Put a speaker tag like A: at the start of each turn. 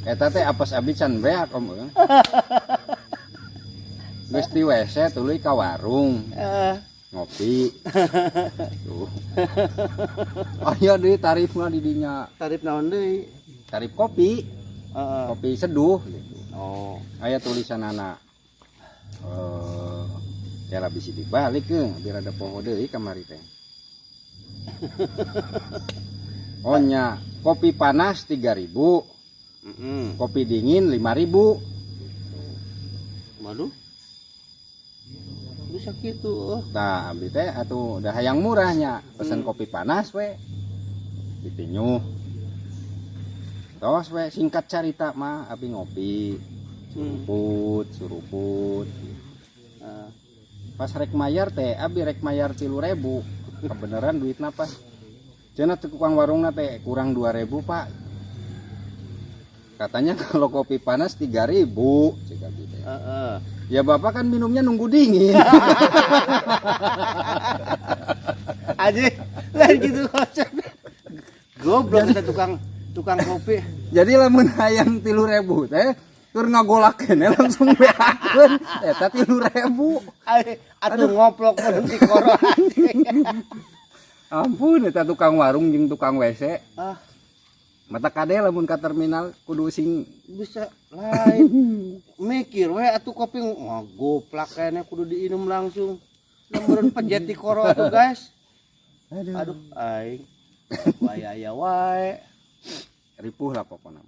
A: Eta teh apes abisan beak om. Geus di WC tuluy ka warung. Ngopi. Tuh. Aya deui tarifna di dinya.
B: Tarif naon deui?
A: Tarif kopi. Kopi seduh gitu.
B: Oh.
A: Aya tulisanana. Kira bisa dibalik biar ada poho deui kamari teh. Oh nya, kopi panas 3.000. Kopi dingin 5.000.
B: Waduh. Bisa gitu.
A: Nah, abdi teh atuh udah hayang murahnya, pesen kopi panas we. Ditinyuh. Tos we singkat carita mah abi ngopi. Suruput. Pas rek mayar teh abi rek mayar 3.000. Kebeneran duitna pas. Cenah tukang warungna teh kurang 2.000, Pak. Katanya kalau kopi panas 3.000, cek abi teh. Ya Bapak kan minumnya nunggu dingin.
B: Aja lain gitu kocak. Goblok kita tukang kopi.
A: Jadi lamun hayang 3.000 teh tur ngagolak keneh langsung beakeun eta 3.000.
B: Atuh ngoplok mun di koro.
A: Ampun eta tukang warung jeung tukang WC. Mata kade lamun ka terminal kudu sing
B: Bisa lain. Mikir we atuh kopi ngogoplak kene kudu diinum langsung. Lamun pejet di koro atuh guys. Aduh aing. Waya wae.
A: ripuh lah pokoknya.